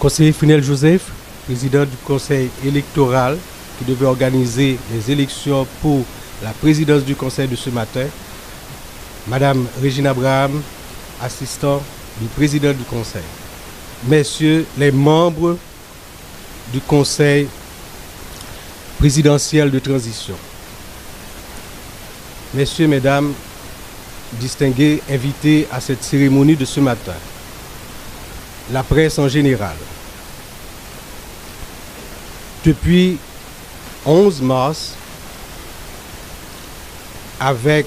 Conseiller Frinel Joseph, président du conseil électoral qui devait organiser les élections pour la présidence du conseil de ce matin. Madame Régine Abraham, assistant du président du conseil. Messieurs les membres du conseil présidentiel de transition. Messieurs, mesdames, distingués invités à cette cérémonie de ce matin. La presse en général. Depuis 11 mars, avec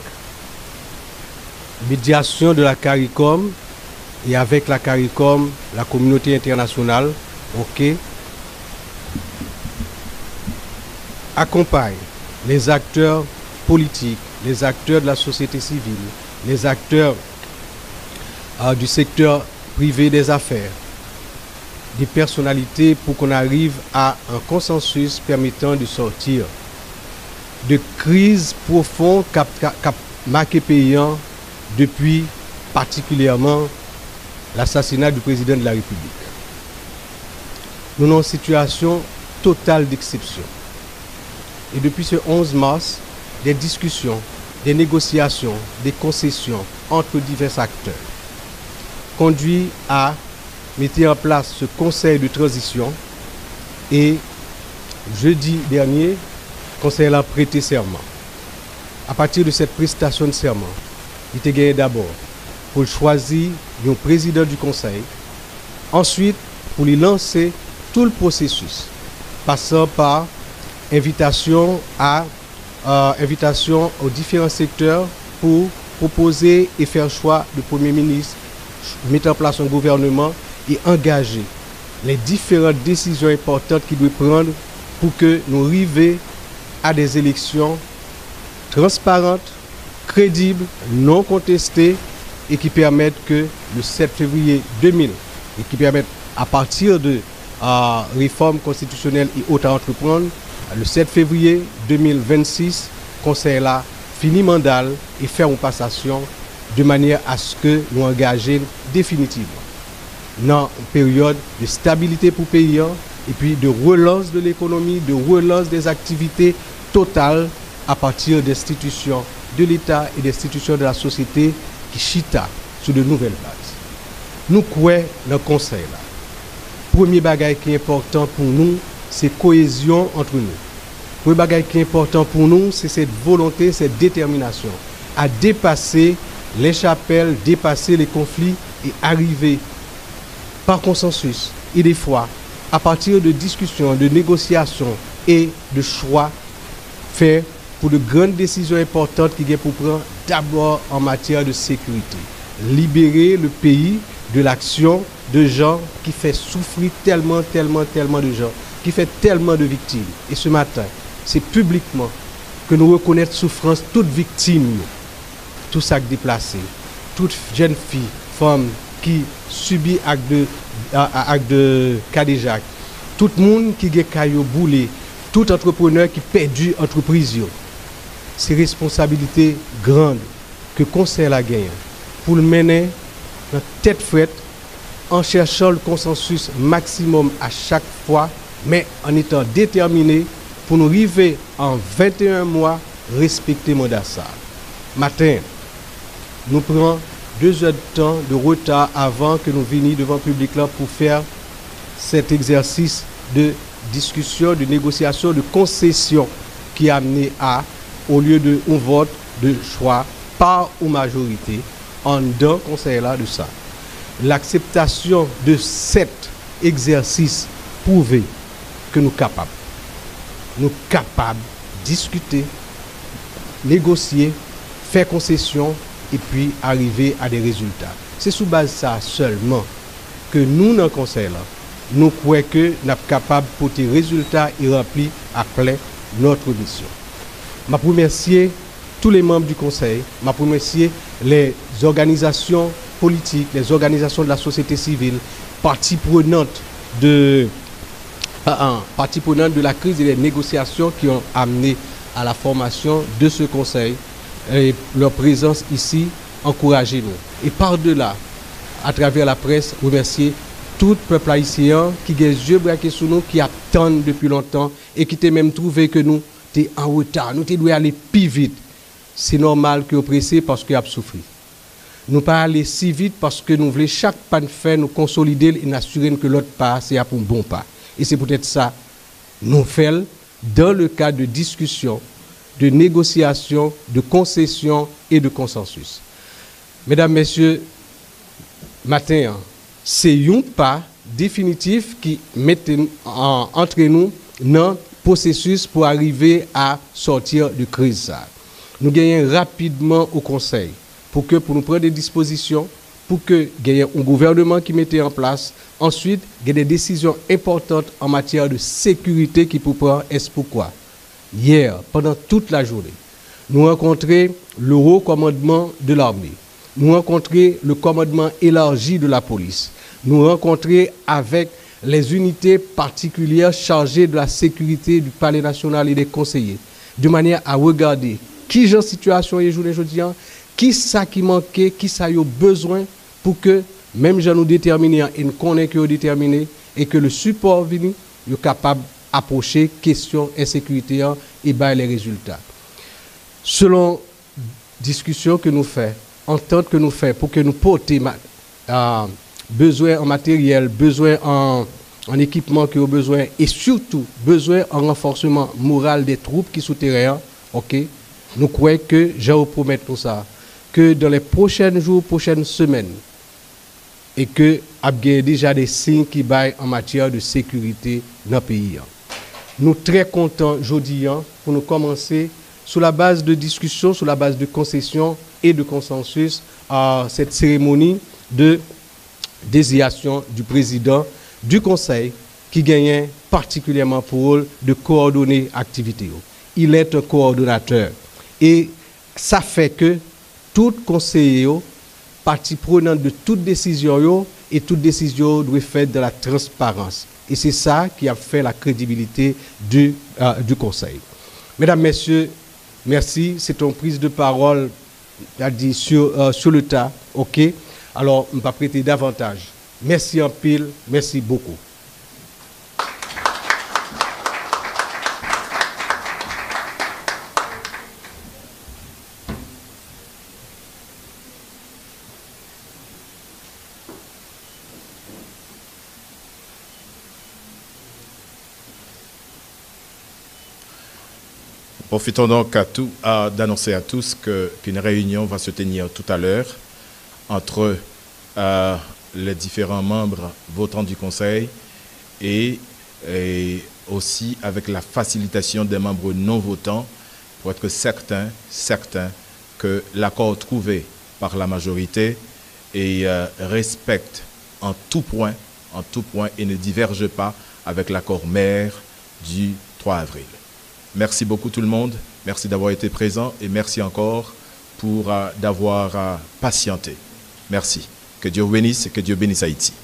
médiation de la CARICOM et avec la CARICOM, la communauté internationale, accompagne les acteurs politiques, les acteurs de la société civile, les acteurs du secteur privé des affaires, des personnalités pour qu'on arrive à un consensus permettant de sortir de crises profondes qu'a marqué paysan depuis particulièrement l'assassinat du président de la République. Nous sommes en situation totale d'exception. Et depuis ce 11 mars, des discussions, des négociations, des concessions entre divers acteurs conduit à mettre en place ce conseil de transition et jeudi dernier, le conseil a prêté serment. À partir de cette prestation de serment, il était gagné d'abord pour choisir un président du conseil, ensuite pour lui lancer tout le processus, passant par invitation aux différents secteurs pour proposer et faire choix du Premier ministre, mettre en place un gouvernement et engager les différentes décisions importantes qu'il doit prendre pour que nous arrivions à des élections transparentes, crédibles, non contestées et qui permettent que le 7 février 2000 et qui permettent à partir de réformes constitutionnelles et autres à entreprendre, le 7 février 2026, le Conseil là finit mandat et fait une passation de manière à ce que nous engagions définitivement dans une période de stabilité pour le pays et puis de relance de l'économie, de relance des activités totales à partir d'institutions de l'État et d'institutions de la société qui chita sur de nouvelles bases. Nous croyons dans le Conseil là. Premier bagage qui est important pour nous, c'est cohésion entre nous. Le premier bagage qui est important pour nous, c'est cette volonté, cette détermination à dépasser les chapelles, dépasser les conflits et arriver par consensus et des fois, à partir de discussions, de négociations et de choix, faire pour de grandes décisions importantes qui sont pour prendre d'abord en matière de sécurité. Libérer le pays de l'action de gens qui fait souffrir tellement de gens, qui fait tellement de victimes. Et ce matin, c'est publiquement que nous reconnaissons souffrance toute victime, tout ça déplacé, toute jeune fille, femme qui subit acte de cadéjac, tout le monde qui a caillou boulé, tout entrepreneur qui perdu entreprise. C'est responsabilité grande que le Conseil a gagné pour le mener dans tête frette en cherchant le consensus maximum à chaque fois, mais en étant déterminé pour nous arriver en 21 mois respecter le mandat ça. Matin, nous prenons 2 heures de temps de retard avant que nous venions devant le public là pour faire cet exercice de discussion, de négociation, de concession qui a amené à, au lieu de un vote de choix par ou majorité, en d'un conseil là de ça. L'acceptation de cet exercice prouve que nous sommes capables. Nous sommes capables de discuter, négocier, faire concession et puis arriver à des résultats. C'est sous base de ça seulement que nous, dans le conseil là, nous croyons que nous sommes capables de porter résultats et remplir à plein notre mission. Je remercie tous les membres du conseil, je remercie les organisations politiques, les organisations de la société civile, parties prenantes de la crise et des négociations qui ont amené à la formation de ce conseil. Et leur présence ici encourage nous. Et par-delà, à travers la presse, remercier tout peuple haïtien qui a les yeux braqués sur nous, qui attendent depuis longtemps et qui t'a même trouvé que nous sommes en retard, nous devons aller plus vite. C'est normal que vous pressez parce que vous avez souffert. Nous ne pas aller si vite parce que nous voulons chaque pas de faire, nous consolider et nous assurer que l'autre pas, c'est pour un bon pas. Et c'est peut-être ça, nous faisons dans le cadre de discussion, de négociation, de concession et de consensus. Mesdames, Messieurs, matin, c'est un pas définitif qui met entre nous dans le processus pour arriver à sortir de crise. Nous gagnons rapidement au Conseil pour nous prendre des dispositions, pour que gagne un gouvernement qui mette en place. Ensuite, il y a des décisions importantes en matière de sécurité qui pour prendre. Est-ce pourquoi? Hier, pendant toute la journée, nous rencontrons le haut commandement de l'armée. Nous rencontrons le commandement élargi de la police. Nous rencontrons avec les unités particulières chargées de la sécurité du Palais national et des conseillers, de manière à regarder qui est en situation aujourd'hui, qui ça qui manquait, qui ça a besoin pour que même gens nous déterminer et nous connaissons que nous déterminer et que le support venu est capable d'approcher question insécurité et les résultats. Selon discussion que nous faisons, entente que nous faisons pour que nous portions besoin en matériel, besoin en équipement qui ont besoin et surtout besoin en renforcement moral des troupes qui sont terrain, ok? Nous croyons que je vous promets tout ça, que dans les prochains jours, prochaines semaines, et que il y a déjà des signes qui baillent en matière de sécurité dans le pays. Nous sommes très contents aujourd'hui pour nous commencer sur la base de discussion, sur la base de concession et de consensus à cette cérémonie de désignation du président du Conseil qui gagne particulièrement pour rôle de coordonner l'activité. Il est un coordonnateur et ça fait que tout conseiller, partie prenante de toute décision et toute décision doit être faite dans la transparence. Et c'est ça qui a fait la crédibilité du Conseil. Mesdames, Messieurs, merci. C'est une prise de parole sur le tas. OK? Alors, on va prêter davantage. Merci en pile. Merci beaucoup. Profitons donc d'annoncer à tous qu'une réunion va se tenir tout à l'heure entre les différents membres votants du Conseil et aussi avec la facilitation des membres non votants pour être certains que l'accord trouvé par la majorité respecte en tout point et ne diverge pas avec l'accord maire du 3 avril. Merci beaucoup tout le monde, merci d'avoir été présent et merci encore pour d'avoir patienté. Merci. Que Dieu vous bénisse et que Dieu bénisse Haïti.